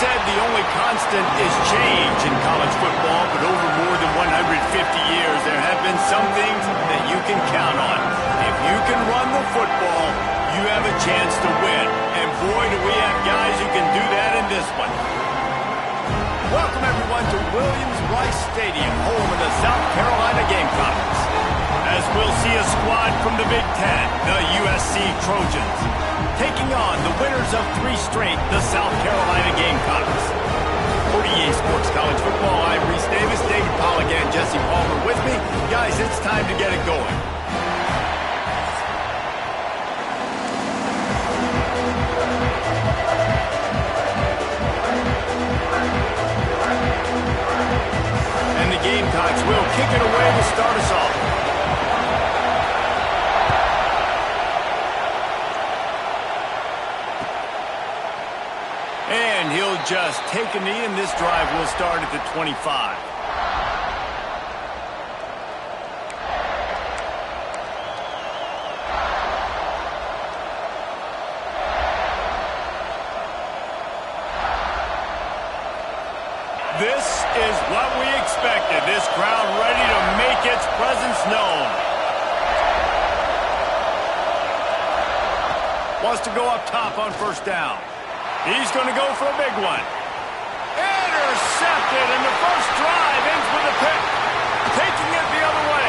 said the only constant is change in college football, but over more than 150 years, there have been some things that you can count on. If you can run the football, you have a chance to win. And boy, do we have guys who can do that in this one. Welcome, everyone, to Williams-Brice Stadium, home of the South Carolina Gamecocks. As we'll see a squad from the Big Ten, the USC Trojans, taking on the winners of 3 straight, the South Carolina Gamecocks. For EA Sports College Football, I'm Reese Davis, David Pollack, and Jesse Palmer with me. Guys, it's time to get it going. And the Gamecocks will kick it away to start us off. And he'll just take a knee, and this drive will start at the 25. This is what we expected. This crowd ready to make its presence known. Wants to go up top on first down. He's going to go for a big one. Intercepted, and the first drive ends with a pick. Taking it the other way.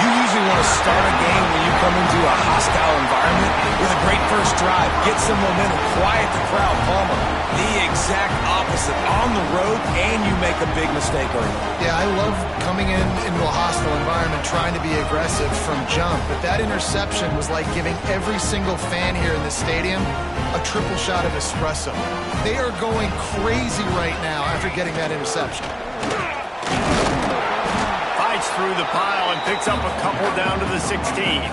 You usually want to start a game when you come into a hostile environment with a great first drive. Get some momentum, quiet the crowd. Palmer, the exact opposite. On the road, and you make a big mistake early. Yeah, I love coming into a hostile environment, trying to be aggressive from jump. But that interception was like giving every single fan here in the stadium a triple shot of espresso. They are going crazy right now after getting that interception. Fights through the pile and picks up a couple down to the 16.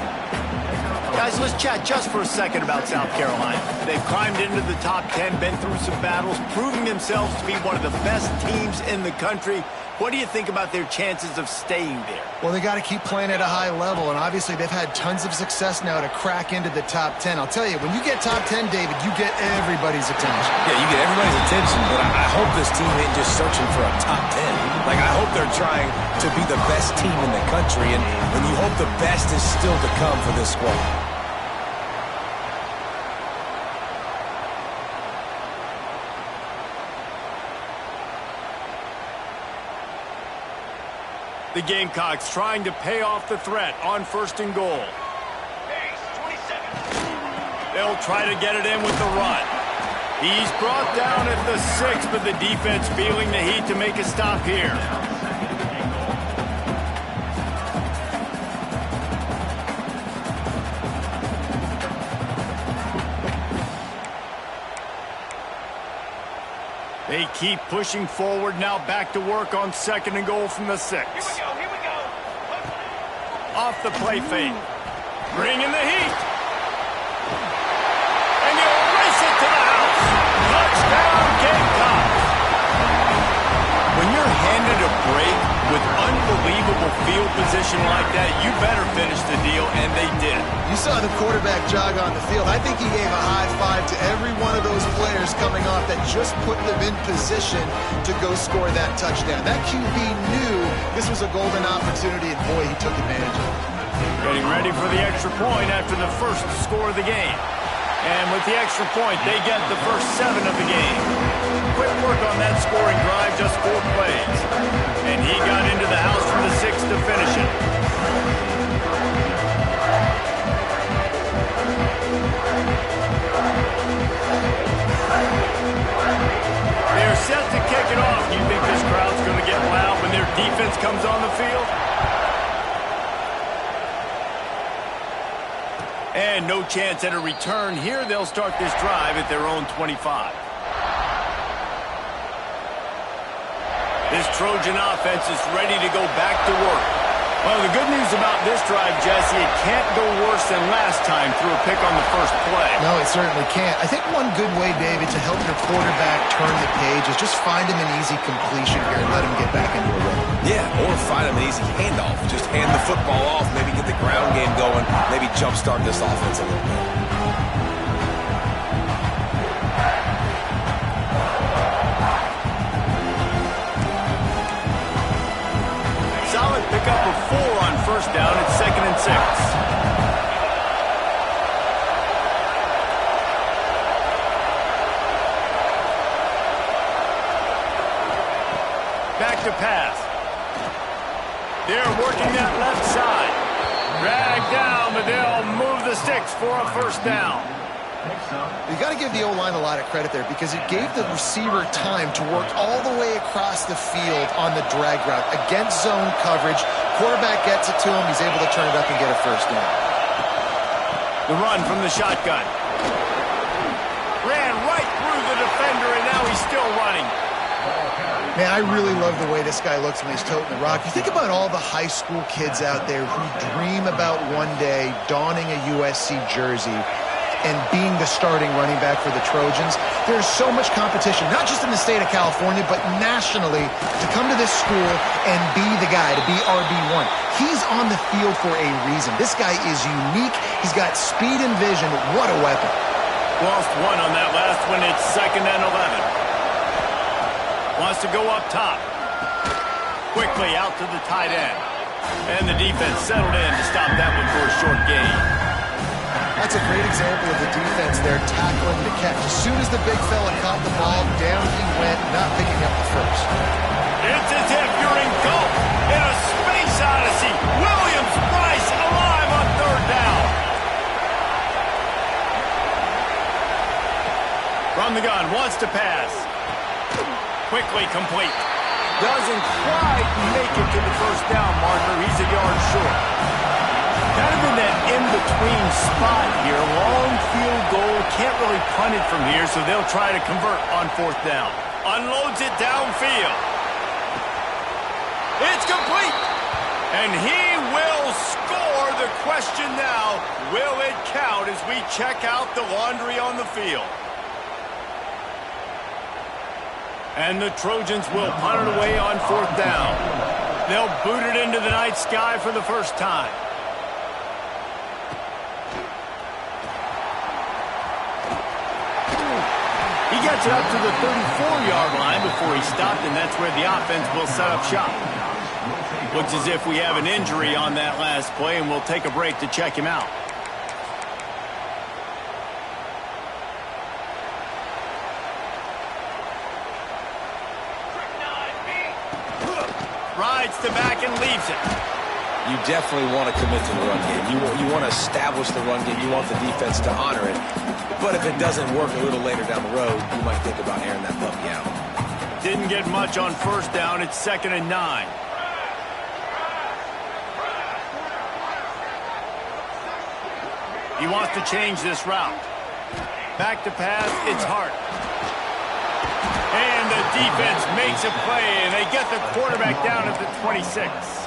Guys, let's chat just for a second about South Carolina. They've climbed into the top 10, been through some battles, proving themselves to be one of the best teams in the country. What do you think about their chances of staying there? Well, they got to keep playing at a high level, and obviously they've had tons of success now to crack into the top 10. I'll tell you, when you get top 10, David, you get everybody's attention. Yeah, you get everybody's attention, but I hope this team ain't just searching for a top 10. Like, I hope they're trying to be the best team in the country, and you hope the best is still to come for this squad. The Gamecocks trying to pay off the threat on first and goal. They'll try to get it in with the run. He's brought down at the 6, but the defense feeling the heat to make a stop here. They keep pushing forward, now back to work on second and goal from the 6. Here we go. Off the play fake. Bringing the heat. And he'll race it to the house. Touchdown, Gamecocks. When you're handed a break with unbelievable field position like that, you better finish the deal, and they did. You saw the quarterback jog on the field. I think he gave a high five to every one of those players coming off that just put them in position to go score that touchdown. That QB knew this was a golden opportunity, and boy, he took advantage of it. Getting ready for the extra point after the first score of the game. And with the extra point, they get the first 7 of the game. Quick work on that scoring drive, just 4 plays. And he got into the house from the 6 to finish it. They're set to kick it off. Do you think this crowd's going to get loud when their defense comes on the field? And no chance at a return here. They'll start this drive at their own 25. This Trojan offense is ready to go back to work. Well, the good news about this drive, Jesse, it can't go worse than last time through a pick on the first play. No, it certainly can't. I think one good way, David, to help your quarterback turn the page is just find him an easy completion here and let him get back into a rhythm. Yeah, or find him an easy handoff. Just hand the football off, maybe get the ground game going, maybe jumpstart this offense a little bit. first down. It's 2nd and 6. Back to pass. They're working that left side. Drag down, but they'll move the sticks for a first down. You got to give the O-line a lot of credit there because it gave the receiver time to work all the way across the field on the drag route against zone coverage. Quarterback gets it to him. He's able to turn it up and get a first down. The run from the shotgun. Ran right through the defender, and now he's still running. Man, I really love the way this guy looks when he's toting the rock. You think about all the high school kids out there who dream about one day donning a USC jersey and being the starting running back for the Trojans. There's so much competition, not just in the state of California, but nationally, to come to this school and be the guy, to be RB1. He's on the field for a reason. This guy is unique. He's got speed and vision. What a weapon. Lost one on that last one. It's 2nd and 11. Wants to go up top. Quickly out to the tight end. And the defense settled in to stop that one for a short gain. That's a great example of the defense there tackling the catch. As soon as the big fella caught the ball, down he went, not picking up the first. It's as if you're engulfed in a space odyssey. Williams-Brice alive on 3rd down. From the gun, wants to pass. Quickly complete. Doesn't quite make it to the first down marker. He's a yard short. Kind of in that in-between spot here. Long field goal. Can't really punt it from here, so they'll try to convert on 4th down. Unloads it downfield. It's complete. And he will score. The question now, will it count as we check out the laundry on the field? And the Trojans will punt it away on 4th down. They'll boot it into the night sky for the first time. He gets it up to the 34-yard line before he stopped, and that's where the offense will set up shop. Looks as if we have an injury on that last play, and we'll take a break to check him out. Rides to back and leaves it. You definitely want to commit to the run game. You want to establish the run game. You want the defense to honor it. But if it doesn't work a little later down the road, you might think about airing that puppy out. Didn't get much on 1st down. It's 2nd and 9. He wants to change this route. Back to pass. It's Hart. And the defense makes a play, and they get the quarterback down at the 26.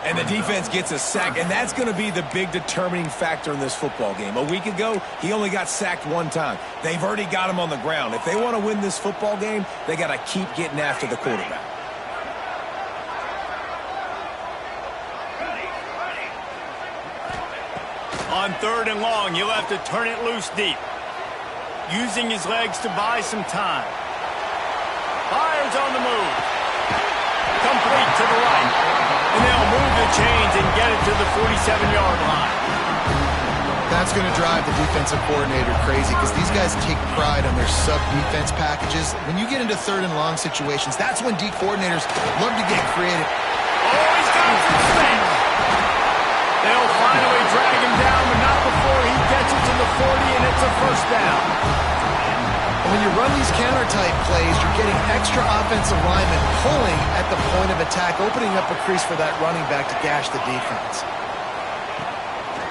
And the defense gets a sack, and that's going to be the big determining factor in this football game. A week ago, he only got sacked one time. They've already got him on the ground. If they want to win this football game, they got to keep getting after the quarterback. On 3rd and long, he'll have to turn it loose deep. Using his legs to buy some time. Fires on the move. Complete to the right. And they'll move the chains and get it to the 47-yard line. That's going to drive the defensive coordinator crazy because these guys take pride on their sub-defense packages. When you get into 3rd and long situations, that's when D coordinators love to get creative. Oh, he's got some space. They'll finally drag him down, but not before he gets it to the 40, and it's a first down. When you run these counter-type plays, you're getting extra offensive linemen pulling at the point of attack, opening up a crease for that running back to gash the defense.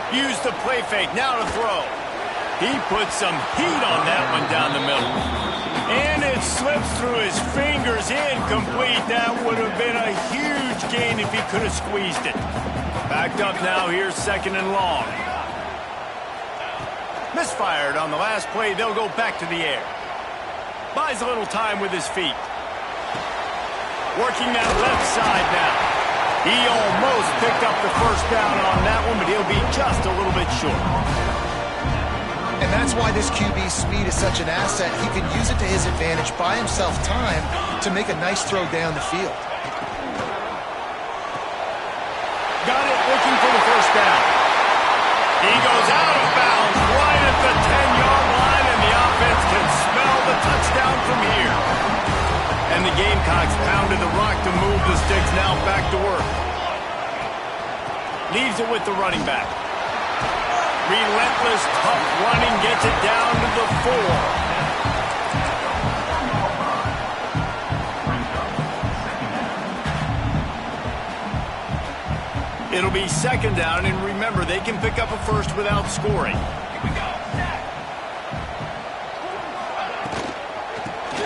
Use the play fake, now to throw. He puts some heat on that one down the middle. And it slips through his fingers, incomplete. That would have been a huge gain if he could have squeezed it. Backed up now, here's 2nd and long. Misfired on the last play, they'll go back to the air. Buys a little time with his feet. Working that left side now. He almost picked up the first down on that one, but he'll be just a little bit short. And that's why this QB's speed is such an asset. He can use it to his advantage, buy himself time to make a nice throw down the field. Got it looking for the first down. He goes out of bounds right at the 10-yard line, and the offense can smell the touchdown from here. And the Gamecocks pounded the rock to move the sticks, now back to work. Leaves it with the running back. Relentless, tough running gets it down to the 4. It'll be second down, and remember, they can pick up a first without scoring. Here we go.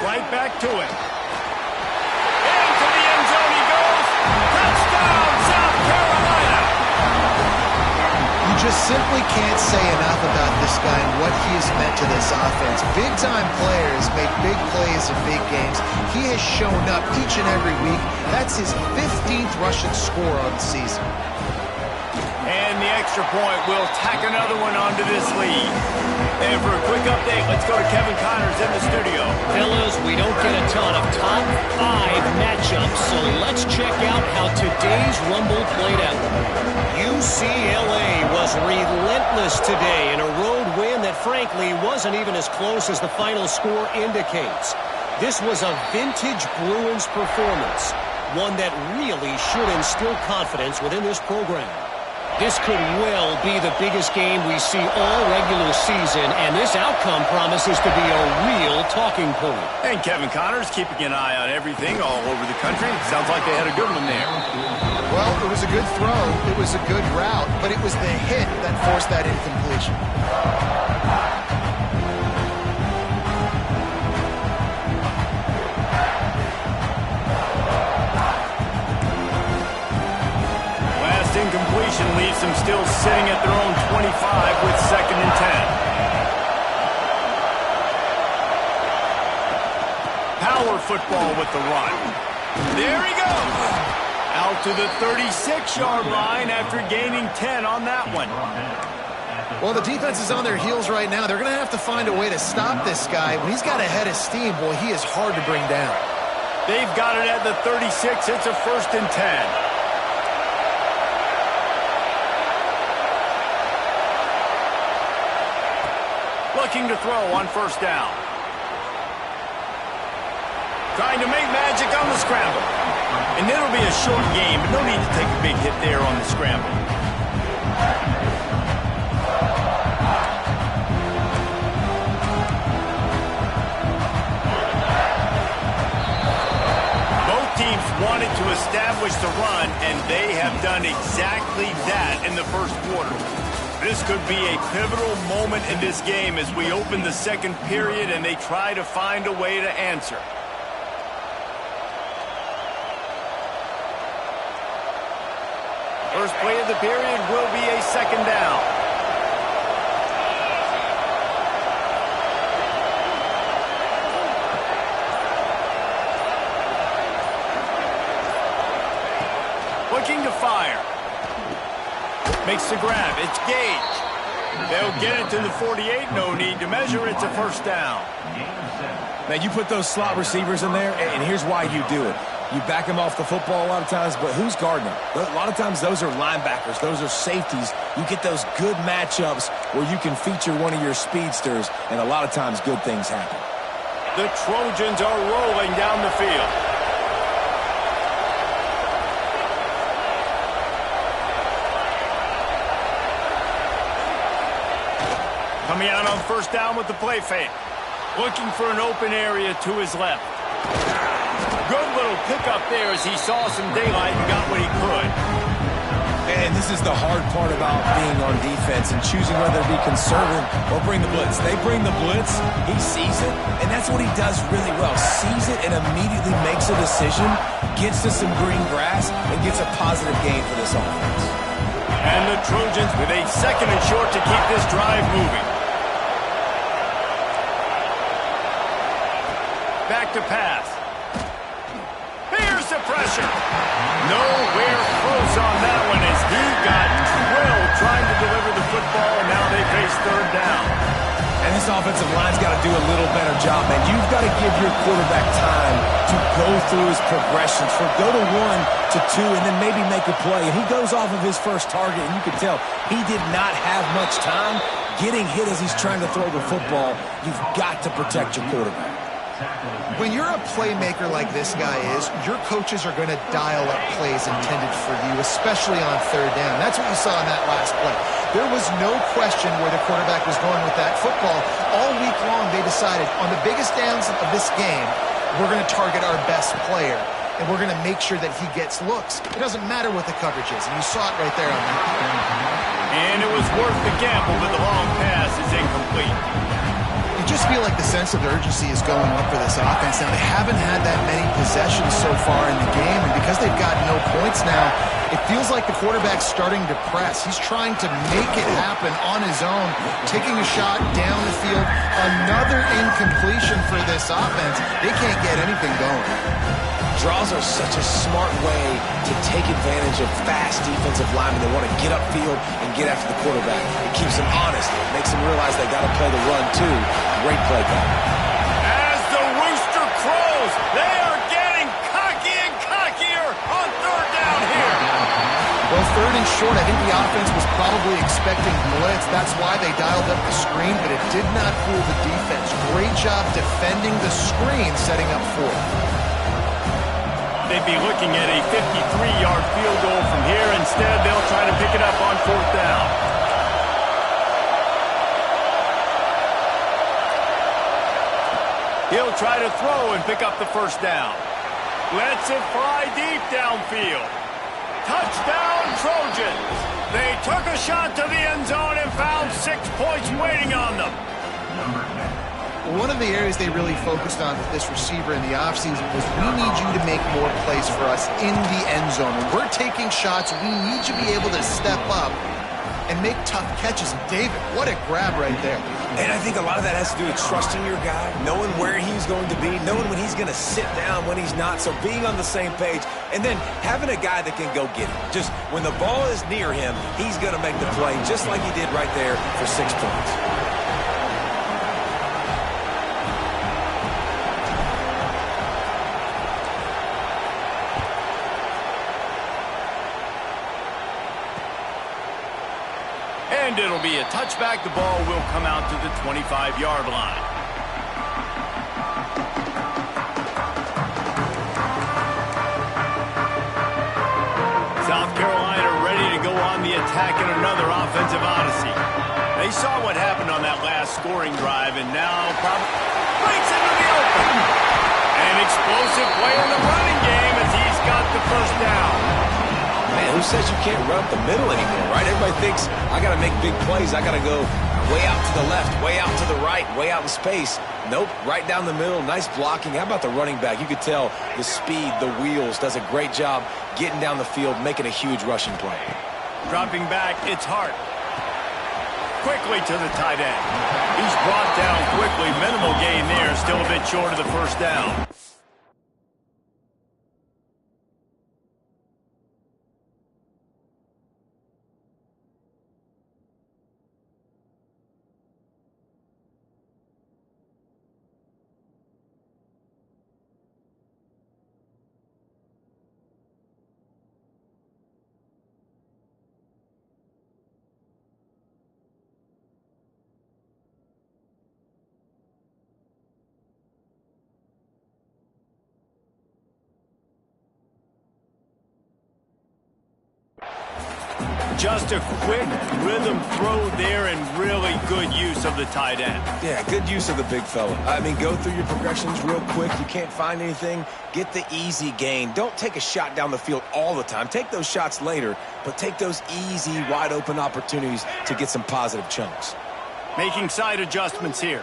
Right back to it. Into the end zone he goes. Touchdown, South Carolina! You just simply can't say enough about this guy and what he has meant to this offense. Big-time players make big plays in big games. He has shown up each and every week. That's his 15th rushing score on the season. And the extra point will tack another one onto this lead. And for a quick update, let's go to Kevin Connors in the studio. Fellas, we don't get a ton of top 5 matchups, so let's check out how today's Rumble played out. UCLA was relentless today in a road win that frankly wasn't even as close as the final score indicates. This was a vintage Bruins performance, one that really should instill confidence within this program. This could well be the biggest game we see all regular season, and this outcome promises to be a real talking point. And Kevin Connors keeping an eye on everything all over the country. Sounds like they had a good one there. Well, it was a good throw, it was a good route, but it was the hit that forced that incompletion. Incompletion leaves them still sitting at their own 25 with second and 10. Power football with the run. There he goes. Out to the 36-yard line after gaining 10 on that one. Well, the defense is on their heels right now. They're going to have to find a way to stop this guy. When he's got a head of steam, boy, he is hard to bring down. They've got it at the 36. It's a first and 10. Looking to throw on first down. Trying to make magic on the scramble. And it'll be a short game, but no need to take a big hit there on the scramble. Both teams wanted to establish the run, and they have done exactly that in the first quarter. This could be a pivotal moment in this game as we open the second period and they try to find a way to answer. First play of the period will be a second down. Looking to fire. Makes the grab. It's Gage. They'll get it to the 48. No need to measure. It's a first down. Now, you put those slot receivers in there, and here's why you do it. You back them off the football a lot of times, but who's guarding them? A lot of times those are linebackers. Those are safeties. You get those good matchups where you can feature one of your speedsters, and a lot of times good things happen. The Trojans are rolling down the field. Coming out on first down with the play fake. Looking for an open area to his left. Good little pickup there as he saw some daylight and got what he could. And this is the hard part about being on defense and choosing whether to be conservative or bring the blitz. They bring the blitz, he sees it, and that's what he does really well. Sees it and immediately makes a decision, gets to some green grass, and gets a positive gain for this offense. And the Trojans with a second and short to keep this drive moving. Back to pass. Here's the pressure. Nowhere close on that one as he got drilled trying to deliver the football, and now they face third down. And this offensive line's got to do a little better job, man. You've got to give your quarterback time to go through his progressions, go to 1 to 2, and then maybe make a play. And he goes off of his first target, and you can tell he did not have much time getting hit as he's trying to throw the football. You've got to protect your quarterback. When you're a playmaker like this guy is, your coaches are going to dial up plays intended for you, especially on third down. That's what you saw in that last play. There was no question where the quarterback was going with that football. All week long, they decided on the biggest downs of this game, we're going to target our best player, and we're going to make sure that he gets looks. It doesn't matter what the coverage is, and you saw it right there on that play. And it was worth the gamble, but the long pass is incomplete. You just feel like the sense of urgency is going up for this offense now. They haven't had that many possessions so far in the game, and because they've got no points now, it feels like the quarterback's starting to press. He's trying to make it happen on his own, taking a shot down the field. Another incompletion for this offense. They can't get anything going. Draws are such a smart way to take advantage of fast defensive linemen. They want to get upfield and get after the quarterback. It keeps them honest. It makes them realize they got to play the run, too. Great play call. As the rooster crows, they are getting cocky and cockier on third down here. Well, third and short, I think the offense was probably expecting blitz. That's why they dialed up the screen, but it did not fool the defense. Great job defending the screen, setting up fourth. They'd be looking at a 53-yard field goal from here. Instead, they'll try to pick it up on fourth down. He'll try to throw and pick up the first down. Lets it fly deep downfield. Touchdown, Trojans. They took a shot to the end zone and found 6 points waiting on them. One of the areas they really focused on with this receiver in the offseason was we need you to make more plays for us in the end zone. When we're taking shots, we need you to be able to step up and make tough catches. And David, what a grab right there. And I think a lot of that has to do with trusting your guy, knowing where he's going to be, knowing when he's going to sit down, when he's not, so being on the same page, and then having a guy that can go get it. Just when the ball is near him, he's going to make the play, just like he did right there for 6 points. And it'll be a touchback. The ball will come out to the 25-yard line. South Carolina ready to go on the attack in another offensive odyssey. They saw what happened on that last scoring drive, and now probably breaks into the open. An explosive play in the running game as he's got the first down. Man, who says you can't run up the middle anymore, right? Everybody thinks, I got to make big plays. I got to go way out to the left, way out to the right, way out in space. Nope, right down the middle. Nice blocking. How about the running back? You could tell the speed, the wheels, does a great job getting down the field, making a huge rushing play. Dropping back, it's Hart. Quickly to the tight end. He's brought down quickly. Minimal gain there. Still a bit short of the first down. Just a quick rhythm throw there and really good use of the tight end. Yeah, good use of the big fella. I mean, go through your progressions real quick. You can't find anything. Get the easy gain. Don't take a shot down the field all the time. Take those shots later, but take those easy, wide-open opportunities to get some positive chunks. Making side adjustments here.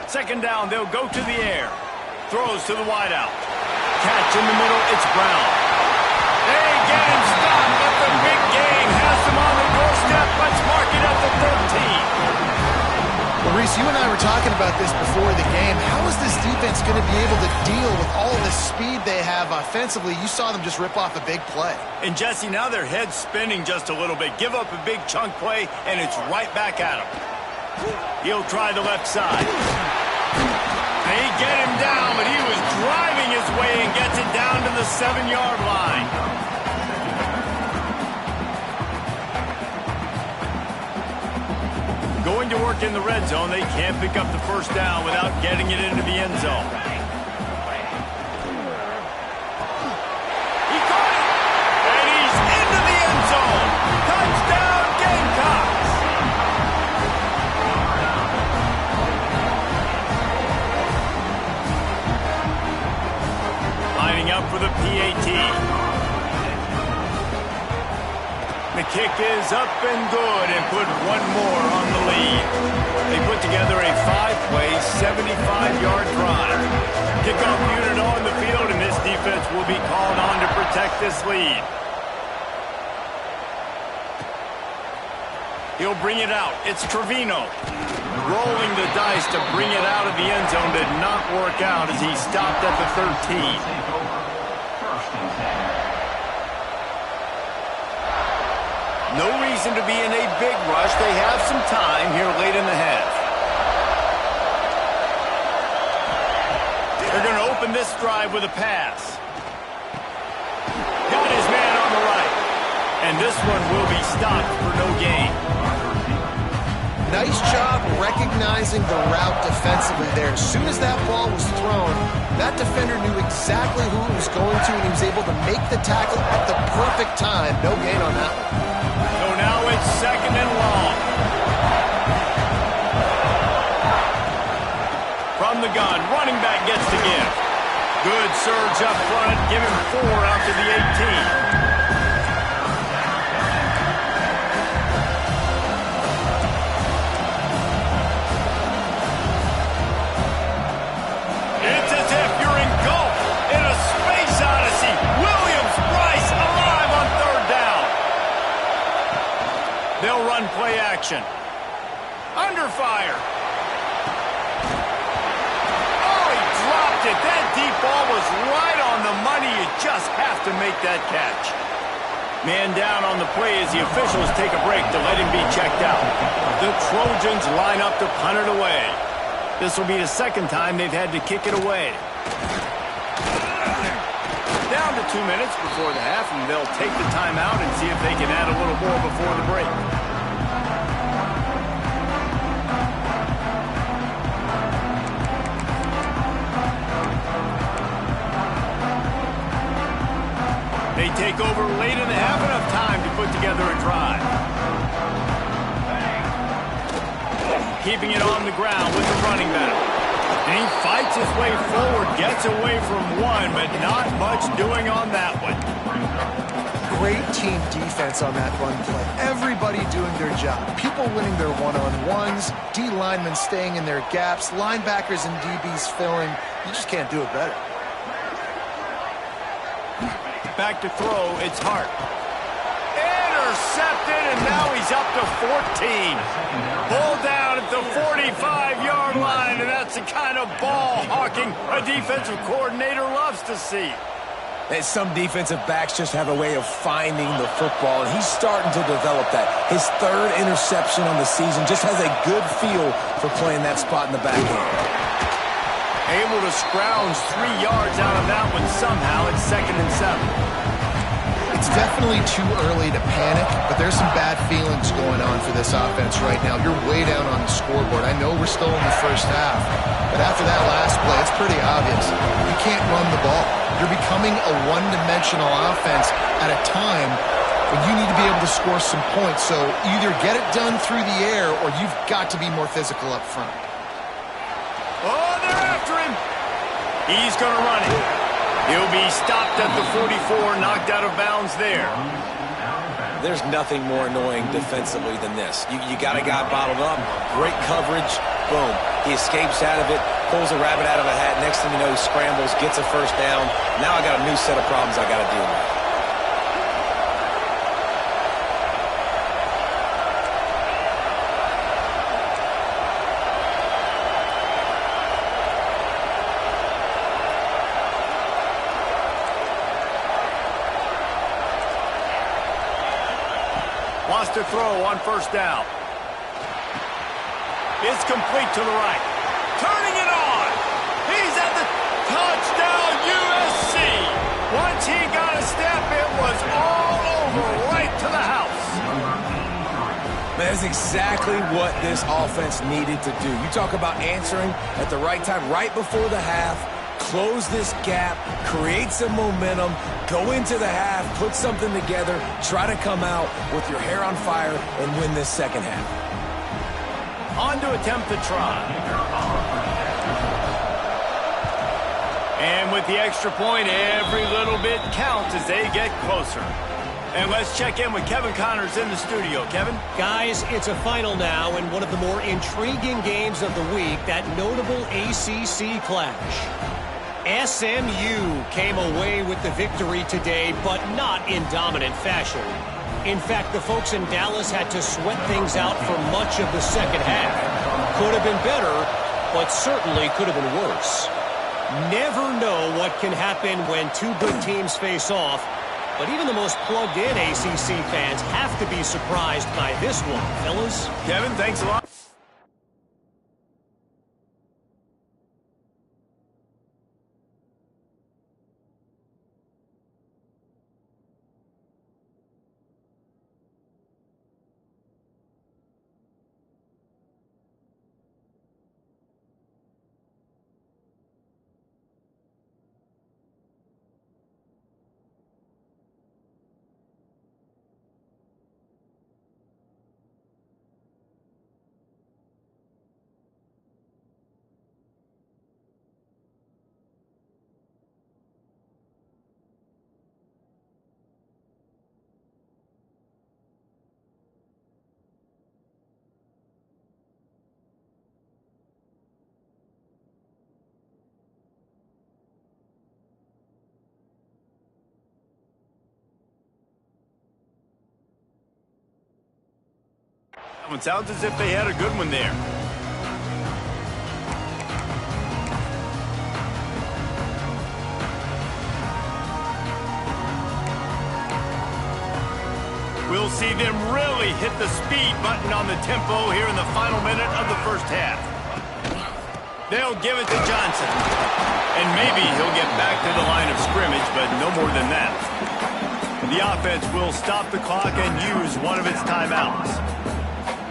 Second down, they'll go to the air. Throws to the wideout. Catch in the middle, it's Brown. They get him stopped, but the big game has him on the doorstep. Let's mark it at the 13. Well, Reese, you and I were talking about this before the game. How is this defense going to be able to deal with all the speed they have offensively? You saw them just rip off a big play. And, Jesse, now their head's spinning just a little bit. Give up a big chunk play, and it's right back at him. He'll try the left side. They get him down, but he was driving his way and gets it down to the 7-yard line. Going to work in the red zone, they can't pick up the first down without getting it into the end zone. He caught it, and he's into the end zone. Touchdown, Gamecocks! Lining up for the PAT. The kick is up and good and put one more on the lead. They put together a 5-play, 75-yard drive. Kickoff unit on the field, and this defense will be called on to protect this lead. He'll bring it out. It's Trevino. Rolling the dice to bring it out of the end zone did not work out as he stopped at the 13. No reason to be in a big rush. They have some time here late in the half. They're going to open this drive with a pass. Got his man on the right. And this one will be stopped for no gain. Nice job recognizing the route defensively there. As soon as that ball was thrown, that defender knew exactly who it was going to, and he was able to make the tackle at the perfect time. No gain on that one. So now it's 2nd and long. From the gun, running back gets the give. Good surge up front, give him 4 out to the 18. It's as if you're engulfed in a space odyssey. Williams-Brice alive on 3rd down. They'll run play action. Under fire. Oh, he dropped it. That deep ball was right on the money. You just have to make that catch. Man down on the play as the officials take a break to let him be checked out. The Trojans line up to punt it away. This will be the 2nd time they've had to kick it away. Down to 2 minutes before the half, and they'll take the timeout and see if they can add a little more before the break. They take over late in the half, enough time to put together a drive. Keeping it on the ground with the running back. And he fights his way forward, gets away from one, but not much doing on that one. Great team defense on that run play. Everybody doing their job. People winning their one-on-ones, D linemen staying in their gaps, linebackers and DBs filling. You just can't do it better. Back to throw, it's Hart. Intercepted, and now he's up to 14. Pulled down at the 45-yard line, and that's the kind of ball hawking a defensive coordinator loves to see. And some defensive backs just have a way of finding the football, and he's starting to develop that. His 3rd interception on the season, just has a good feel for playing that spot in the back end. Able to scrounge 3 yards out of that one somehow. It's 2nd and 7. It's definitely too early to panic, but there's some bad feelings going on for this offense right now. You're way down on the scoreboard. I know we're still in the first half, but after that last play, it's pretty obvious. You can't run the ball. You're becoming a one-dimensional offense at a time when you need to be able to score some points. So either get it done through the air or you've got to be more physical up front. Oh, they're after him. He's going to run it. He'll be stopped at the 44, knocked out of bounds there. There's nothing more annoying defensively than this. You got a guy bottled up, great coverage, boom. He escapes out of it, pulls a rabbit out of a hat. Next thing you know, he scrambles, gets a first down. Now I got a new set of problems I got to deal with. to throw on first down. It's complete to the right. Turning it on. He's at the touchdown, USC. Once he got a step, it was all over, right to the house. That's exactly what this offense needed to do. You talk about answering at the right time, right before the half, close this gap, create some momentum, go into the half, put something together, try to come out with your hair on fire and win this second half. On to attempt the try. And with the extra point, every little bit counts as they get closer. And let's check in with Kevin Connors in the studio. Kevin? Guys, it's a final now in one of the more intriguing games of the week, that notable ACC clash. SMU came away with the victory today, but not in dominant fashion. In fact, the folks in Dallas had to sweat things out for much of the second half. Could have been better, but certainly could have been worse. Never know what can happen when two good teams face off, but even the most plugged-in ACC fans have to be surprised by this one, fellas. Kevin, thanks a lot. It sounds as if they had a good one there. We'll see them really hit the speed button on the tempo here in the final minute of the first half. They'll give it to Johnson. And maybe he'll get back to the line of scrimmage, but no more than that. The offense will stop the clock and use one of its timeouts.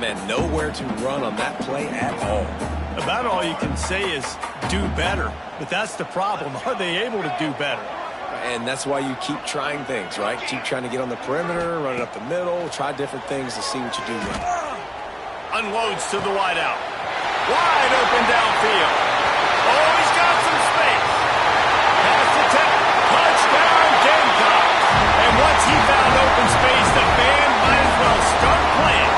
Man, nowhere to run on that play at all. About all you can say is do better. But that's the problem. Are they able to do better? And that's why you keep trying things, right? Keep trying to get on the perimeter, run it up the middle, try different things to see what you do well. Unloads to the wideout. Wide open downfield. Oh, he's got some space. Pass attempt. Touchdown, Gamecocks. And once he found open space, the band might as well start playing.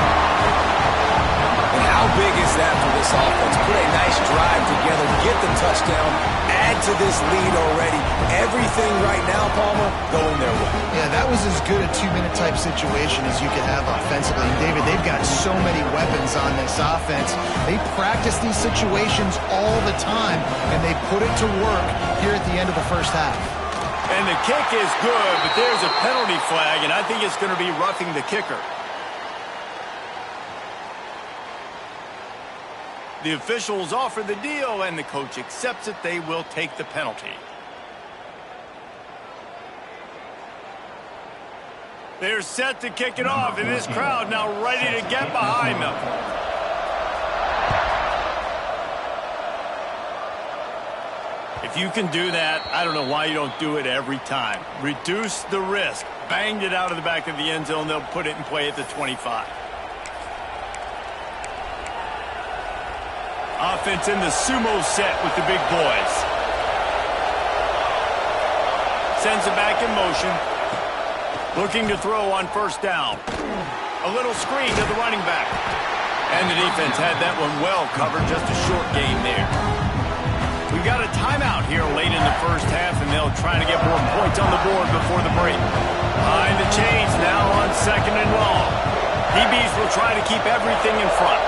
And how big is that for this offense? Put a nice drive together, get the touchdown, add to this lead already. Everything right now, Palmer, going their way. Yeah, that was as good a two-minute type situation as you could have offensively. And David, they've got so many weapons on this offense. They practice these situations all the time, and they put it to work here at the end of the first half. And the kick is good, but there's a penalty flag, and I think it's going to be roughing the kicker. The officials offer the deal, and the coach accepts it. They will take the penalty. They're set to kick it off, and this crowd now ready to get behind them. If you can do that, I don't know why you don't do it every time. Reduce the risk. Banged it out of the back of the end zone. They'll put it in play at the 25. Offense in the sumo set with the big boys. Sends it back in motion. Looking to throw on first down. A little screen to the running back. And the defense had that one well covered. Just a short gain there. We've got a timeout here late in the first half, and they'll try to get more points on the board before the break. Behind the chains now on second and long. DBs will try to keep everything in front.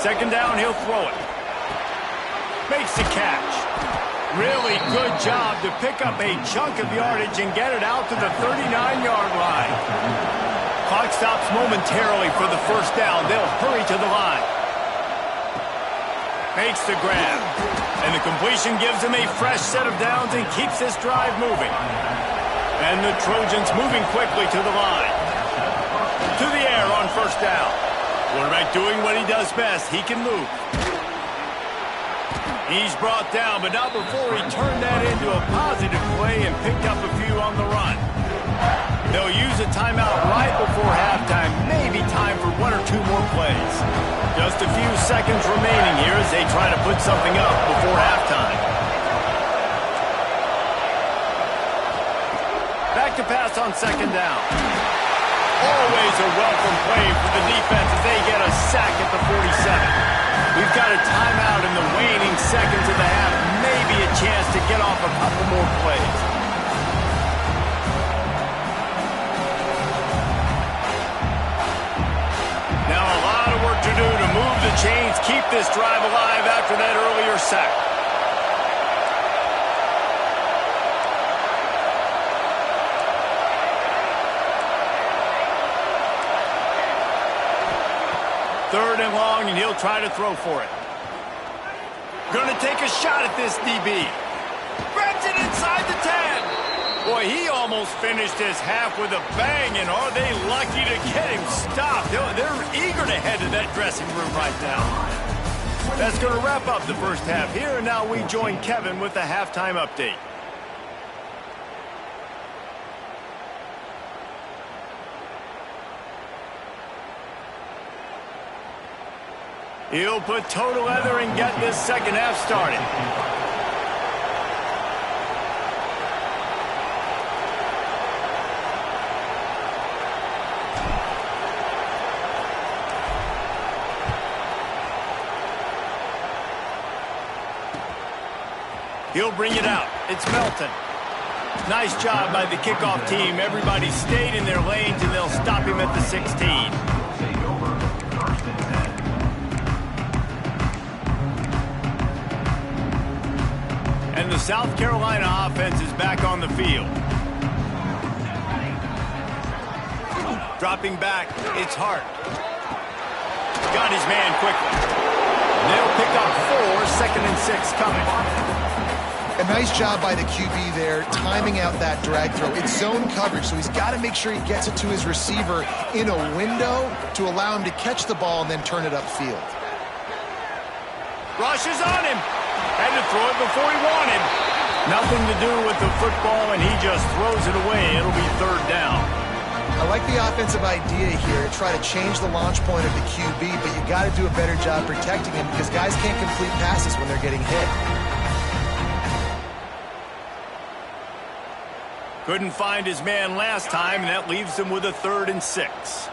Second down, he'll throw it. Makes the catch. Really good job to pick up a chunk of yardage and get it out to the 39-yard line. Clock stops momentarily for the first down. They'll hurry to the line. Makes the grab. And the completion gives him a fresh set of downs and keeps this drive moving. And the Trojans moving quickly to the line. To the air on first down. Quarterback doing what he does best. He can move. He's brought down, but not before he turned that into a positive play and picked up a few on the run. They'll use a timeout right before halftime. Maybe time for one or two more plays. Just a few seconds remaining here as they try to put something up before halftime. Back to pass on second down. Always a welcome play for the defense as they get a sack at the 47. We've got a timeout in the waning seconds of the half. Maybe a chance to get off a couple more plays. Now a lot of work to do to move the chains, keep this drive alive after that earlier sack. Third and long, and he'll try to throw for it. Going to take a shot at this DB. Grabs it inside the 10. Boy, he almost finished his half with a bang, and are they lucky to get him stopped? They're eager to head to that dressing room right now. That's going to wrap up the first half here, and now we join Kevin with the halftime update. He'll put toe to leather and get this second half started. He'll bring it out. It's Melton. Nice job by the kickoff team. Everybody stayed in their lanes, and they'll stop him at the 16. And the South Carolina offense is back on the field. Dropping back, it's Hart. Got his man quickly. They'll pick up 4, 2nd and 6 coming. A nice job by the QB there, timing out that drag throw. It's zone coverage, so he's got to make sure he gets it to his receiver in a window to allow him to catch the ball and then turn it upfield. Rushes on him. Had to throw it before he wanted. Nothing to do with the football, and he just throws it away. It'll be third down. I like the offensive idea here. Try to change the launch point of the QB, but you got to do a better job protecting him because guys can't complete passes when they're getting hit. Couldn't find his man last time, and that leaves him with a 3rd and 6.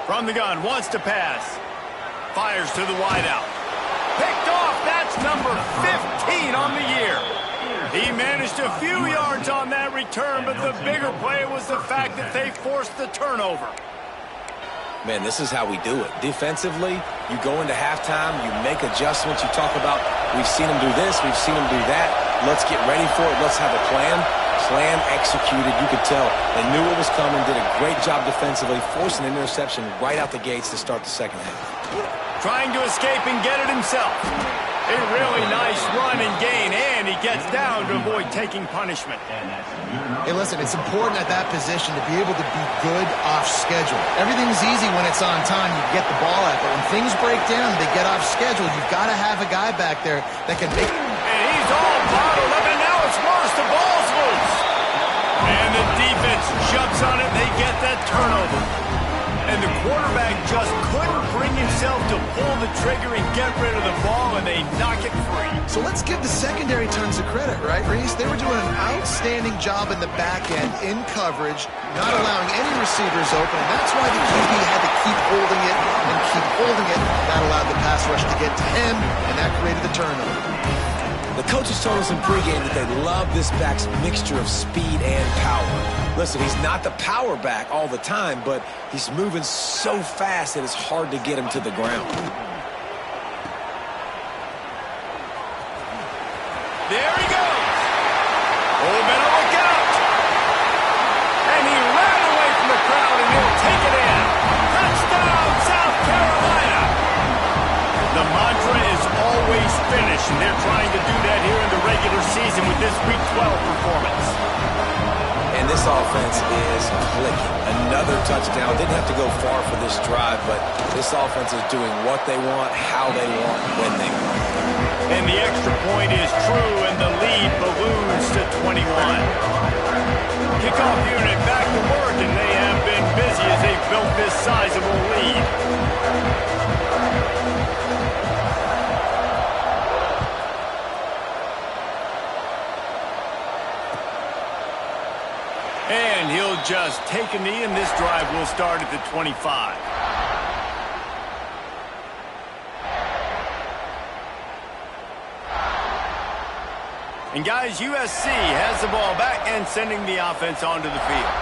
From the gun, wants to pass. Fires to the wideout. Picked off, that's number 15 on the year. He managed a few yards on that return, but the bigger play was the fact that they forced the turnover. Man, this is how we do it. Defensively, you go into halftime, you make adjustments. You talk about, we've seen them do this, we've seen them do that. Let's get ready for it. Let's have a plan. Plan executed. You could tell they knew what was coming, did a great job defensively, forcing an interception right out the gates to start the second half. Trying to escape and get it himself. A really nice run and gain, and he gets down to avoid taking punishment. Hey, listen, it's important at that position to be able to be good off schedule. Everything's easy when it's on time. You get the ball out, but when things break down, they get off schedule. You've got to have a guy back there that can make... And he's all bottled up, and now it's worse. The ball's loose. And the defense jumps on it. They get that turnover. And the quarterback just couldn't bring himself to pull the trigger and get rid of the ball, and they knock it free. So let's give the secondary tons of credit, right, Reese? They were doing an outstanding job in the back end, in coverage, not allowing any receivers open, and that's why the QB had to keep holding it and keep holding it. That allowed the pass rush to get to him, and that created the turnover. The coaches told us in pregame that they love this back's mixture of speed and power. Listen, he's not the power back all the time, but he's moving so fast that it's hard to get him to the ground. There he goes. Oh, better look out. And he ran away from the crowd, and he'll take it in. Touchdown, South Carolina. The mantra is always finish, and they're trying to do that here in the regular season with this Week 12 performance. And this offense is clicking. Another touchdown. Didn't have to go far for this drive, but this offense is doing what they want, how they want, when they want. And the extra point is true, and the lead balloons to 21. Kickoff unit back to work, and they have been busy as they've built this sizable lead. And he'll just take a knee, and this drive will start at the 25. And guys, USC has the ball back and sending the offense onto the field.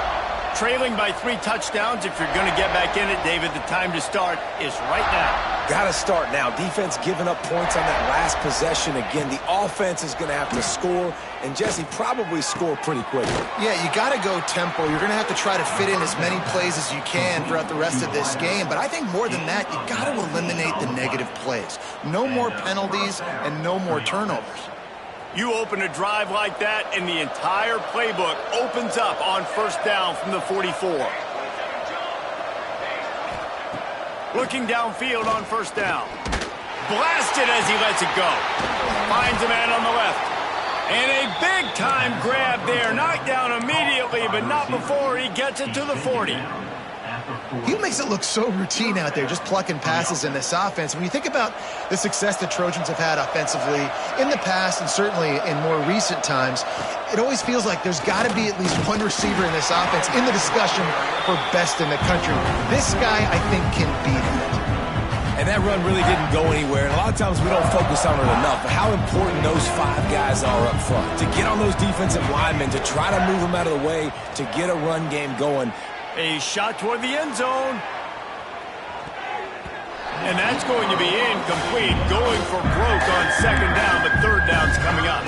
Trailing by 3 touchdowns. If you're going to get back in it, David, the time to start is right now. Got to start now. Defense giving up points on that last possession. Again, the offense is going to have to score, and Jesse probably score pretty quickly. Yeah, you got to go tempo. You're going to have to try to fit in as many plays as you can throughout the rest of this game. But I think more than that, you got to eliminate the negative plays. No more penalties and no more turnovers. You open a drive like that, and the entire playbook opens up on first down from the 44. Looking downfield on first down. Blasted as he lets it go. Finds a man on the left. And a big-time grab there. Knocked down immediately, but not before he gets it to the 40. He makes it look so routine out there, just plucking passes in this offense. When you think about the success the Trojans have had offensively in the past and certainly in more recent times, it always feels like there's got to be at least one receiver in this offense in the discussion for best in the country. This guy, I think, can beat it. And that run really didn't go anywhere. And a lot of times we don't focus on it enough, but how important those 5 guys are up front. To get on those defensive linemen, to try to move them out of the way, to get a run game going. A shot toward the end zone. And that's going to be incomplete. Going for broke on second down, but third down's coming up.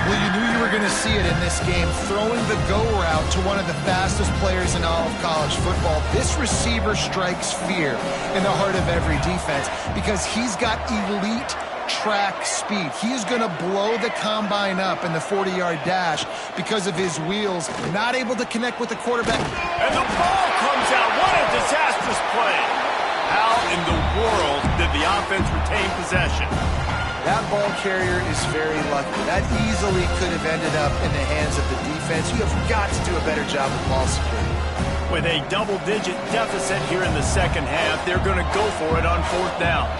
Well, you knew you were going to see it in this game, throwing the go route to one of the fastest players in all of college football. This receiver strikes fear in the heart of every defense because he's got elite track speed. He is going to blow the combine up in the 40-yard dash because of his wheels, not able to connect with the quarterback. And the ball comes out. What a disastrous play. How in the world did the offense retain possession? That ball carrier is very lucky. That easily could have ended up in the hands of the defense. You have got to do a better job with ball security. With a double-digit deficit here in the second half, they're going to go for it on fourth down.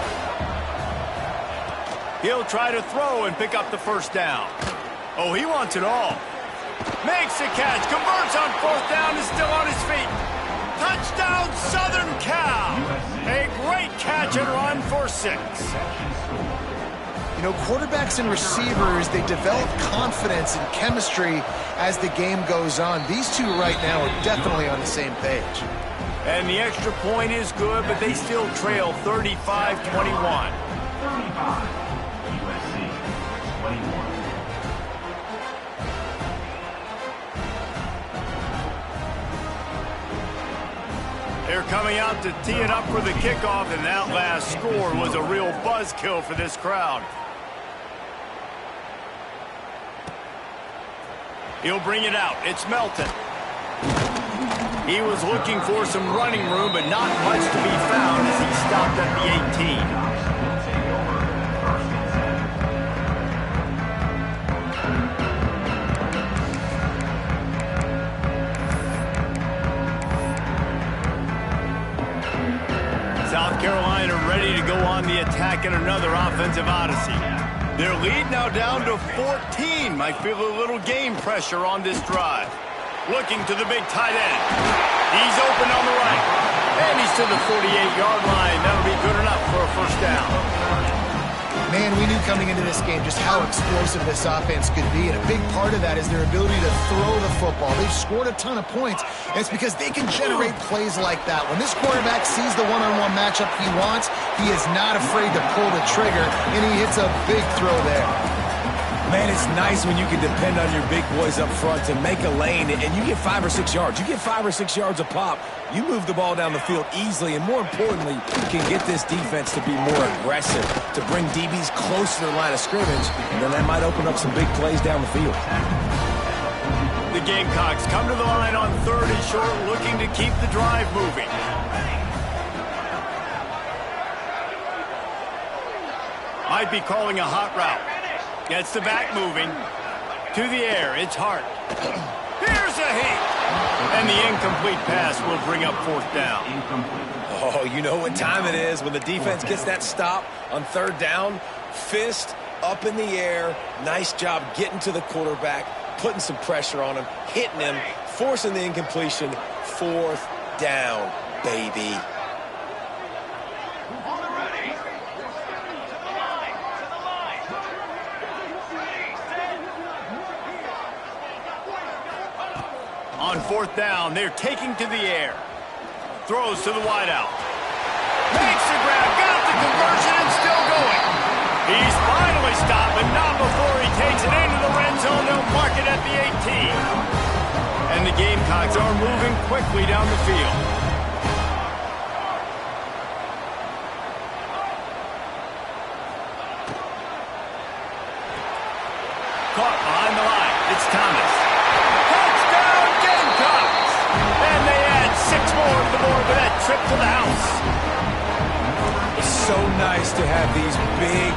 He'll try to throw and pick up the first down. Oh, he wants it all. Makes the catch, converts on fourth down, is still on his feet. Touchdown, Southern Cal. A great catch and run for 6. You know, quarterbacks and receivers, they develop confidence and chemistry as the game goes on. These two right now are definitely on the same page. And the extra point is good, but they still trail 35-21. They're coming out to tee it up for the kickoff, and that last score was a real buzzkill for this crowd. He'll bring it out. It's Melton. He was looking for some running room, but not much to be found as he stopped at the 18. South Carolina ready to go on the attack in another offensive odyssey. Their lead now down to 14. Might feel a little game pressure on this drive. Looking to the big tight end. He's open on the right. And he's to the 48-yard line. That'll be good enough for a first down. Man, we knew coming into this game just how explosive this offense could be, and a big part of that is their ability to throw the football. They've scored a ton of points, and it's because they can generate plays like that. When this quarterback sees the one-on-one matchup he wants, he is not afraid to pull the trigger, and he hits a big throw there. Man, it's nice when you can depend on your big boys up front to make a lane, and you get 5 or 6 yards. You get 5 or 6 yards a pop. You move the ball down the field easily, and more importantly, you can get this defense to be more aggressive, to bring DBs close to the line of scrimmage, and then that might open up some big plays down the field. The Gamecocks come to the line on 3rd and short, looking to keep the drive moving. Might be calling a hot route. Gets the back moving. To the air, it's Hart. Here's a hit. And the incomplete pass will bring up 4th down. Oh, you know what time it is when the defense gets that stop on 3rd down. Fist up in the air. Nice job getting to the quarterback, putting some pressure on him, hitting him, forcing the incompletion. 4th down, baby. On 4th down, they're taking to the air. Throws to the wideout. Makes the grab, got the conversion, and still going. He's finally stopped, but not before he takes it into the red zone. They'll mark it at the 18. And the Gamecocks are moving quickly down the field. Caught behind the line. It's Thomas. Touchdown, Gamecocks! And they add 6 more to the board with that trip to the house. It's so nice to have these big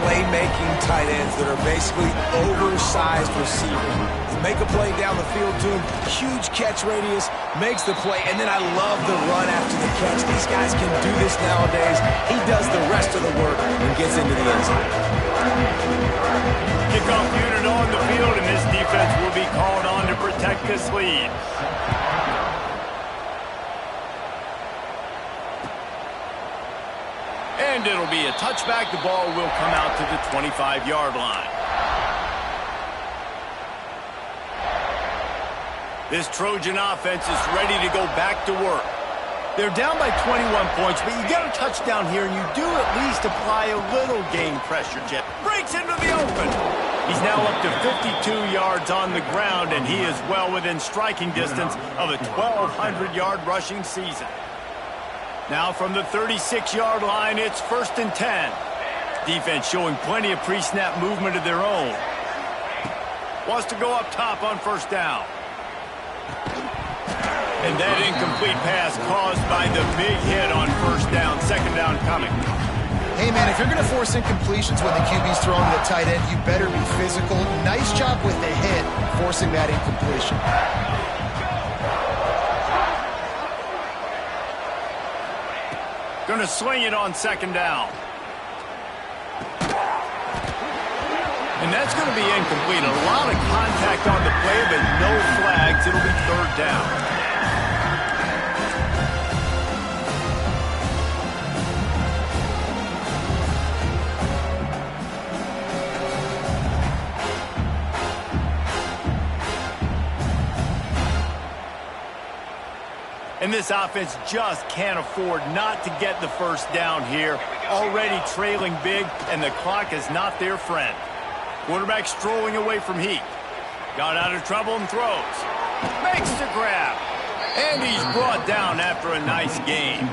playmaking tight ends that are basically oversized receivers. Make a play down the field to him, huge catch radius, makes the play, and then I love the run after the catch. These guys can do this nowadays. He does the rest of the work and gets into the end zone. Kickoff unit on the field, and this defense will be called on to protect this lead. And it'll be a touchback. The ball will come out to the 25-yard line. This Trojan offense is ready to go back to work. They're down by 21 points, but you get a touchdown here, and you do at least apply a little game pressure, Jeff. Breaks into the open. He's now up to 52 yards on the ground, and he is well within striking distance of a 1,200-yard rushing season. Now from the 36-yard line, it's 1st and 10. Defense showing plenty of pre-snap movement of their own. Wants to go up top on 1st down. And that incomplete pass caused by the big hit on 1st down. 2nd down coming. Hey, man, if you're going to force incompletions when the QB's throwing to the tight end, you better be physical. Nice job with the hit, forcing that incompletion. Going to swing it on 2nd down. And that's going to be incomplete. A lot of contact on the play, but no flags. It'll be 3rd down. And this offense just can't afford not to get the 1st down here. Already trailing big, and the clock is not their friend. Quarterback strolling away from heat. Got out of trouble and throws. Makes the grab. And he's brought down after a nice game.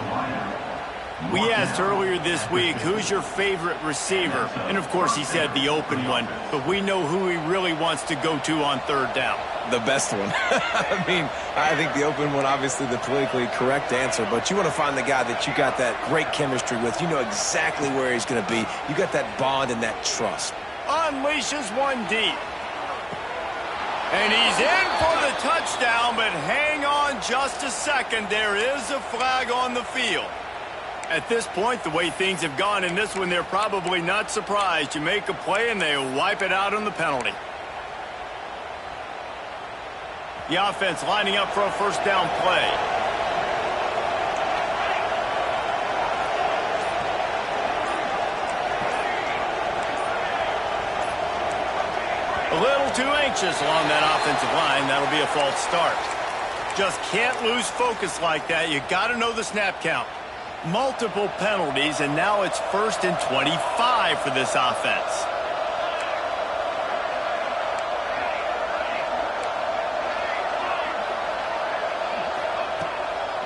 We asked earlier this week, who's your favorite receiver? And, of course, he said the open one. But we know who he really wants to go to on 3rd down. The best one. I mean, I think the open one, obviously the politically correct answer, but you want to find the guy that you got that great chemistry with. You know exactly where he's going to be. You got that bond and that trust. Unleashes one deep. And he's in for the touchdown, but hang on just a second. There is a flag on the field. At this point, the way things have gone in this one, they're probably not surprised. You make a play and they wipe it out on the penalty. The offense lining up for a 1st down play. A little too anxious along that offensive line. That'll be a false start. Just can't lose focus like that. You got to know the snap count. Multiple penalties, and now it's 1st and 25 for this offense.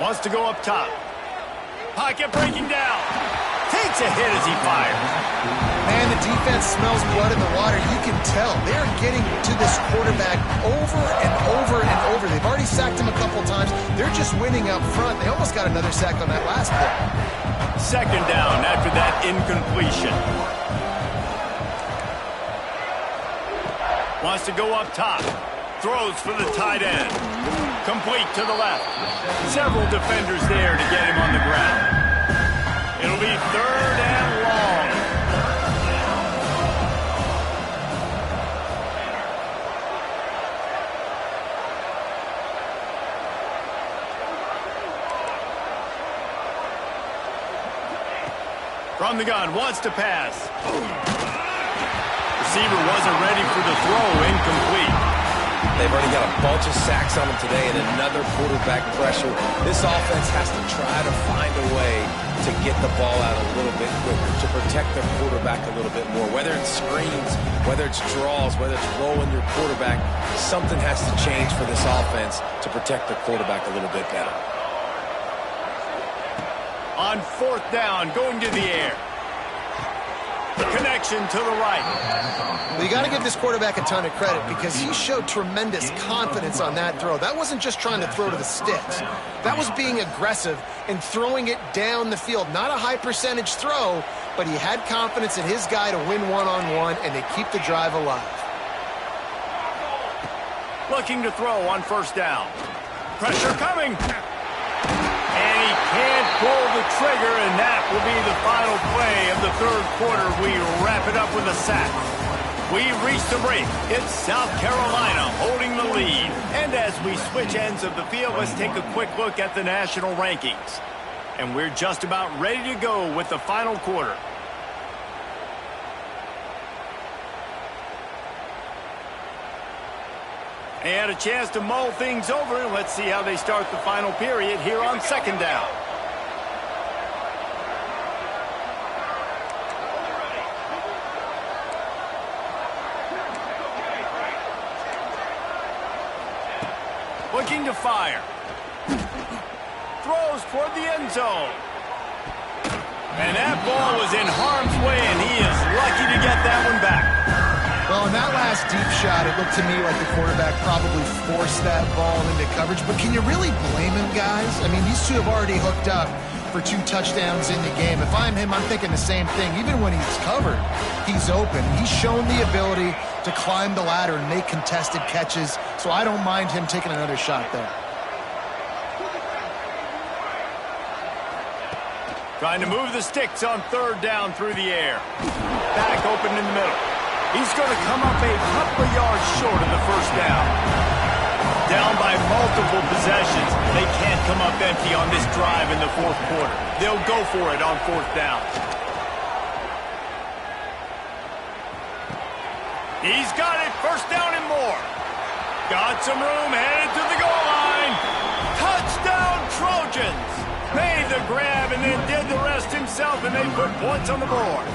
Wants to go up top. Pocket breaking down. Takes a hit as he fires. Man, the defense smells blood in the water. You can tell. They're getting to this quarterback over and over and over. They've already sacked him a couple times. They're just winning up front. They almost got another sack on that last play. 2nd down after that incompletion. Wants to go up top. Throws for the tight end. Complete to the left. Several defenders there to get him on the ground. It'll be 3rd and long. From the gun, wants to pass. Receiver wasn't ready for the throw, incomplete. They've already got a bunch of sacks on them today and another quarterback pressure. This offense has to try to find a way to get the ball out a little bit quicker, to protect their quarterback a little bit more. Whether it's screens, whether it's draws, whether it's rolling your quarterback, something has to change for this offense to protect their quarterback a little bit better. On 4th down, going to the air. Connection to the right. Well, you got to give this quarterback a ton of credit because he showed tremendous confidence on that throw. That wasn't just trying to throw to the sticks. That was being aggressive and throwing it down the field. Not a high percentage throw, but he had confidence in his guy to win one-on-one, and they keep the drive alive. Looking to throw on 1st down. Pressure coming. And he can't pull the trigger, and that will be the final play of the 3rd quarter. We wrap it up with a sack. We've reached the break. It's South Carolina holding the lead. And as we switch ends of the field, let's take a quick look at the national rankings. And we're just about ready to go with the final quarter. They had a chance to mull things over. Let's see how they start the final period here on 2nd down. Looking to fire. Throws toward the end zone. And that ball was in harm's way, and he is lucky to get that one back. Well, in that last deep shot, it looked to me like the quarterback probably forced that ball into coverage. But can you really blame him, guys? I mean, these two have already hooked up for 2 touchdowns in the game. If I'm him, I'm thinking the same thing. Even when he's covered, he's open. He's shown the ability to climb the ladder and make contested catches. So I don't mind him taking another shot there. Trying to move the sticks on 3rd down through the air. Back open in the middle. He's going to come up a couple of yards short of the 1st down. Down by multiple possessions. They can't come up empty on this drive in the 4th quarter. They'll go for it on 4th down. He's got it. 1st down and more. Got some room. Headed to the goal line. Touchdown Trojans. Made the grab and then did the rest himself, and they put points on the board.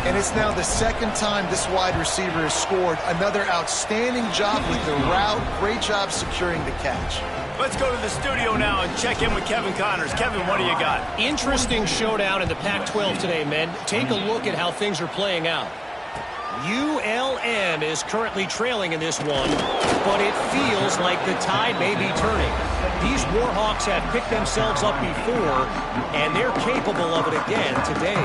And it's now the 2nd time this wide receiver has scored. Another outstanding job with the route. Great job securing the catch. Let's go to the studio now and check in with Kevin Connors. Kevin, what do you got? Interesting showdown in the Pac-12 today, men. Take a look at how things are playing out. ULM is currently trailing in this one, but it feels like the tide may be turning. These Warhawks have picked themselves up before, and they're capable of it again today.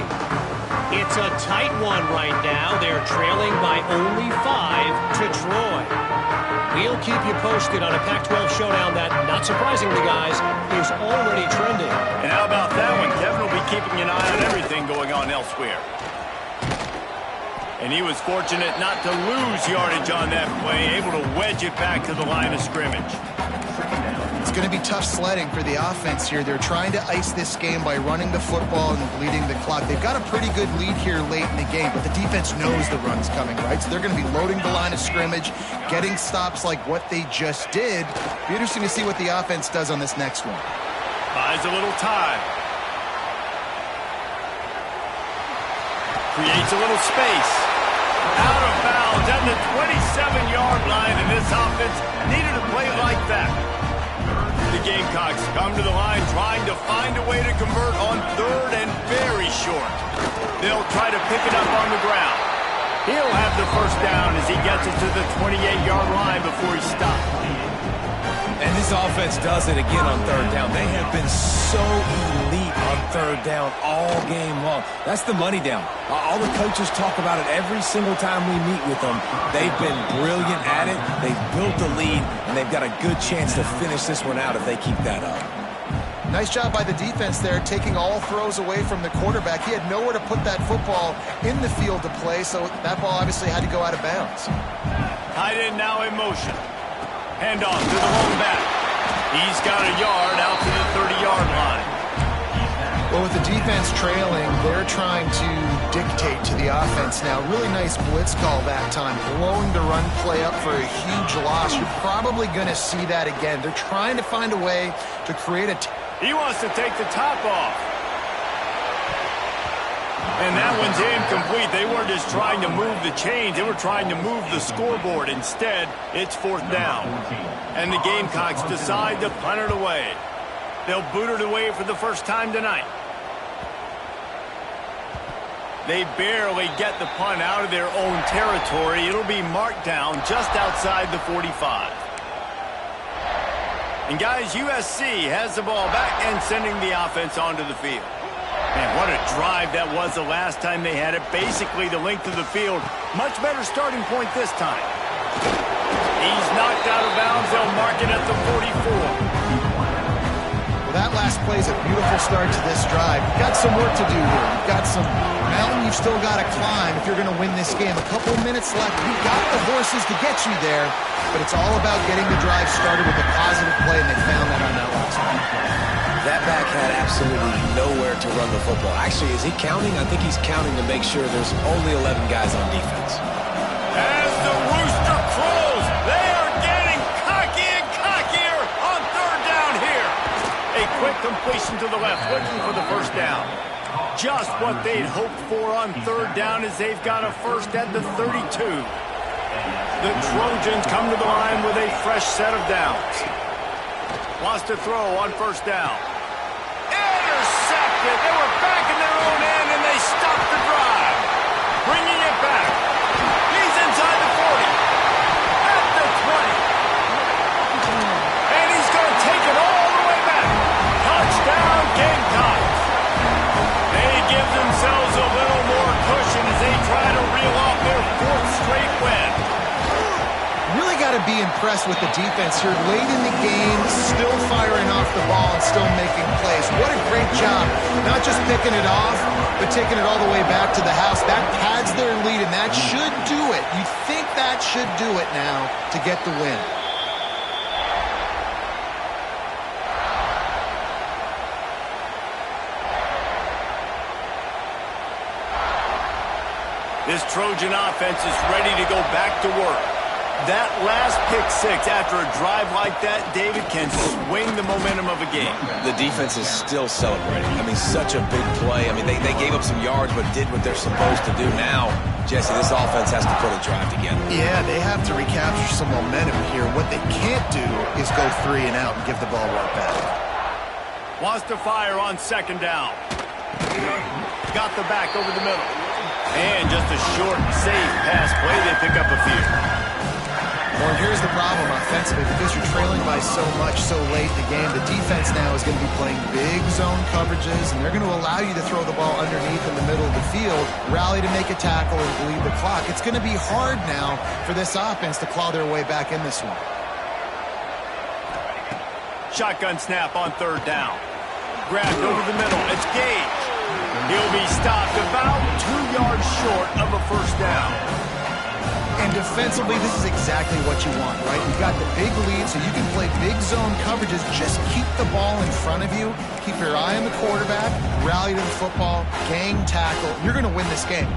It's a tight one right now. They're trailing by only 5 to Troy. We'll keep you posted on a Pac-12 showdown that, not surprisingly, guys, is already trending. And how about that one? Kevin will be keeping an eye on everything going on elsewhere. And he was fortunate not to lose yardage on that play, able to wedge it back to the line of scrimmage. It's going to be tough sledding for the offense here. They're trying to ice this game by running the football and bleeding the clock. They've got a pretty good lead here late in the game, but the defense knows the run's coming, right? So they're going to be loading the line of scrimmage, getting stops like what they just did. Be interesting to see what the offense does on this next one. Buys a little time. Creates a little space. Out of bounds at the 27-yard line, and this offense needed a play like that. The Gamecocks come to the line trying to find a way to convert on third and very short. They'll try to pick it up on the ground. He'll have the first down as he gets it to the 28-yard line before he stops. And this offense does it again on third down. They have been so elite on third down all game long. That's the money down. All the coaches talk about it every single time we meet with them. They've been brilliant at it. They've built the lead, and they've got a good chance to finish this one out if they keep that up. Nice job by the defense there, taking all throws away from the quarterback. He had nowhere to put that football in the field to play, so that ball obviously had to go out of bounds. Tight end now in motion. Handoff to the long back. He's got a yard out to the 30-yard line. Well, with the defense trailing, they're trying to dictate to the offense now. Really nice blitz call that time, blowing the run play up for a huge loss. You're probably going to see that again. They're trying to find a way to create a... He wants to take the top off. And that one's incomplete. They weren't just trying to move the chains. They were trying to move the scoreboard. Instead, it's fourth down. And the Gamecocks decide to punt it away. They'll boot it away for the first time tonight. They barely get the punt out of their own territory. It'll be marked down just outside the 45. And guys, USC has the ball back and sending the offense onto the field. Man, what a drive that was the last time they had it. Basically the length of the field. Much better starting point this time. He's knocked out of bounds. They'll mark it at the 44. Well, that last play is a beautiful start to this drive. You've got some work to do here. You've got some mountain you've still got to climb if you're going to win this game. A couple minutes left. You've got the horses to get you there, but it's all about getting the drive started with a positive play, and they found that on that last one. That back had absolutely nowhere to run the football. Actually, is he counting? I think he's counting to make sure there's only 11 guys on defense. As the rooster crows, they are getting cocky and cockier on third down here. A quick completion to the left, looking for the first down. Just what they'd hoped for on third down as they've got a first at the 32. The Trojans come to the line with a fresh set of downs. Wants to throw on first down. Intercepted. They were back in their own end, and they stopped the drive. Bringing it back. He's inside the 40. At the 20. And he's going to take it all the way back. Touchdown, Gamecocks. They give themselves a little more cushion as they try to reel off their fourth straight win. Really got to be impressed with the defense here late in the game, still firing off the ball and still making plays. What a great job, not just picking it off, but taking it all the way back to the house. That pads their lead, and that should do it. You think that should do it now to get the win. This Trojan offense is ready to go back to work. That last pick six after a drive like that, David, can swing the momentum of a game. The defense is still celebrating. I mean, such a big play. I mean, they gave up some yards but did what they're supposed to do. Now, Jesse, this offense has to put a drive together. Yeah, they have to recapture some momentum here. What they can't do is go 3 and out and give the ball right back. Wants to fire on second down. Got the back over the middle. And just a short, safe pass play. They pick up a few. Well, here's the problem offensively. Because you're trailing by so much so late in the game, the defense now is going to be playing big zone coverages, and they're going to allow you to throw the ball underneath in the middle of the field, rally to make a tackle, and bleed the clock. It's going to be hard now for this offense to claw their way back in this one. Shotgun snap on third down. Grabbed over the middle. It's Gage. He'll be stopped about 2 yards short of a first down. And defensively, this is exactly what you want, right? You've got the big lead, so you can play big zone coverages. Just keep the ball in front of you. Keep your eye on the quarterback. Rally to the football. Gang tackle. You're going to win this game.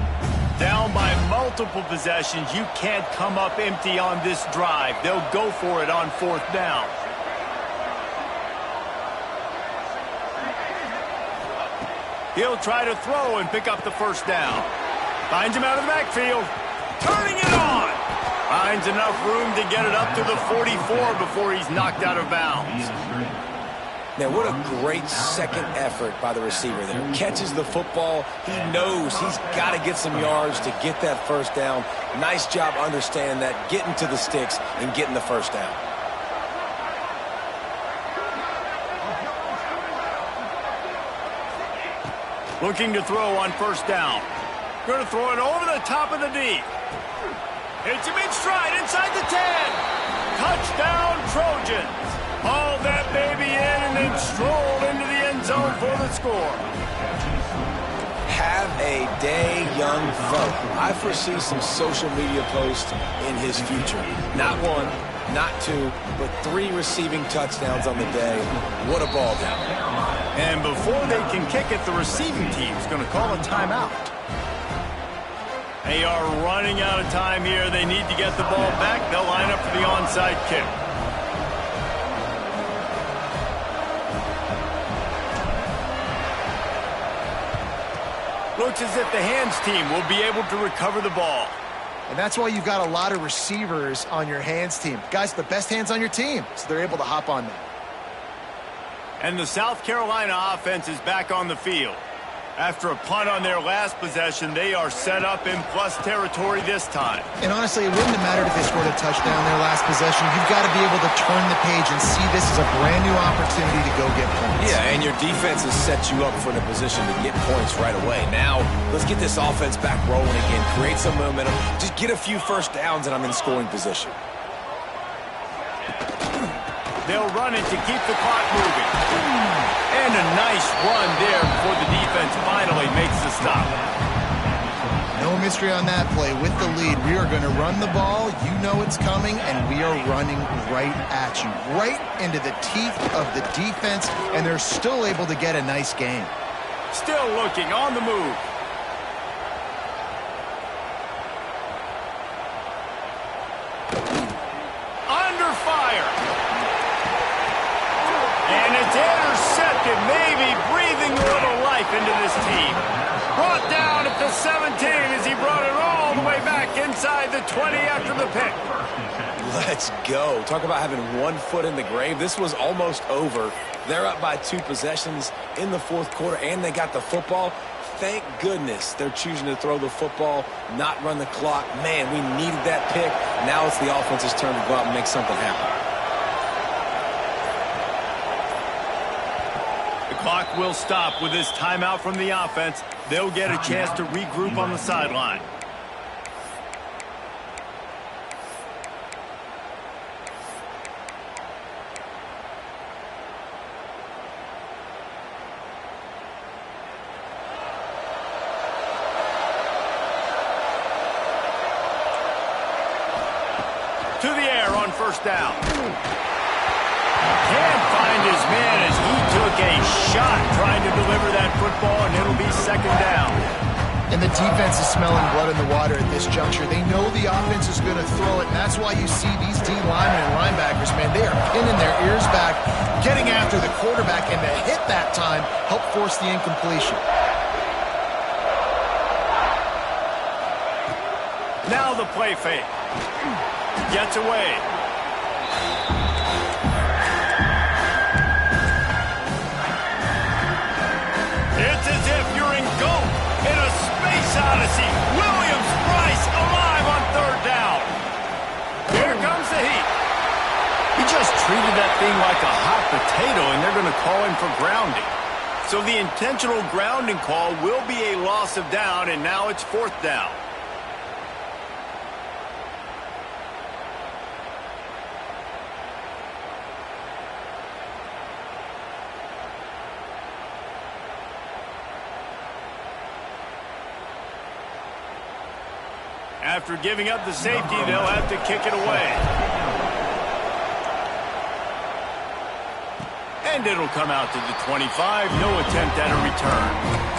Down by multiple possessions, you can't come up empty on this drive. They'll go for it on 4th down. He'll try to throw and pick up the 1st down. Finds him out of the backfield. Turning it on. Finds enough room to get it up to the 44 before he's knocked out of bounds. Now, what a great second effort by the receiver there. Catches the football. He knows he's got to get some yards to get that 1st down. Nice job understanding that, getting to the sticks and getting the 1st down. Looking to throw on 1st down. Going to throw it over the top of the D. Hits him in stride inside the 10. Touchdown, Trojans. Haul that baby in and then stroll into the end zone for the score. Have a day, young fella. I foresee some social media posts in his future. Not 1, not 2, but 3 receiving touchdowns on the day. What a ball down. And before they can kick it, the receiving team's going to call a timeout. They are running out of time here. They need to get the ball back. They'll line up for the onside kick. Looks as if the hands team will be able to recover the ball. And that's why you've got a lot of receivers on your hands team. Guys, the best hands on your team, so they're able to hop on that. And the South Carolina offense is back on the field. After a punt on their last possession, they are set up in plus territory this time. And honestly, it wouldn't have mattered if they scored a touchdown their last possession. You've got to be able to turn the page and see this as a brand new opportunity to go get points. Yeah, and your defense has set you up for the position to get points right away. Now, let's get this offense back rolling again. Create some momentum. Just get a few 1st downs, and I'm in scoring position. They'll run it to keep the clock moving. And a nice run there before the defense finally makes the stop. No mystery on that play. With the lead, we are going to run the ball. You know it's coming, and we are running right at you. Right into the teeth of the defense, and they're still able to get a nice gain. Still looking on the move. Under fire. And it's intercepted, maybe breathing a little life into this team. Brought down at the 17 as he brought it all the way back inside the 20 after the pick. Let's go. Talk about having 1 foot in the grave. This was almost over. They're up by 2 possessions in the 4th quarter, and they got the football. Thank goodness they're choosing to throw the football, not run the clock. Man, we needed that pick. Now it's the offense's turn to go out and make something happen. Clock will stop with this timeout from the offense. They'll get a chance to regroup on the sideline. To the air on 1st down. Can't find his man as he took a shot trying to deliver that football, and it'll be 2nd down. And the defense is smelling blood in the water at this juncture. They know the offense is going to throw it, and that's why you see these D linemen and linebackers, man, they are pinning their ears back, getting after the quarterback, and the hit that time helped force the incompletion. Now the play fake. Gets away. It's as if you're engulfed in a space odyssey. Williams-Brice alive on 3rd down. Here comes the heat. He just treated that thing like a hot potato, and they're going to call him for grounding. So the intentional grounding call will be a loss of down, and now it's 4th down. After giving up the safety, they'll have to kick it away. And it'll come out to the 25. No attempt at a return.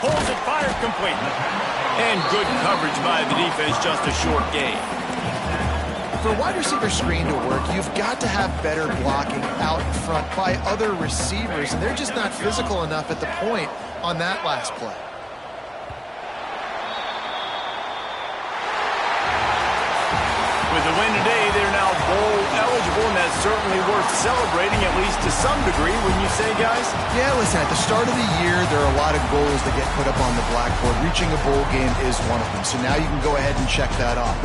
Pulls it, fired complete. And good coverage by the defense, just a short gain. For a wide receiver screen to work, you've got to have better blocking out in front by other receivers, and they're just not physical enough at the point on that last play. With the win today, they're now bowl eligible, and that's certainly worth celebrating, at least to some degree, wouldn't you say, guys? Yeah, listen, at the start of the year, there are a lot of goals that get put up on the blackboard. Reaching a bowl game is one of them, so now you can go ahead and check that off. But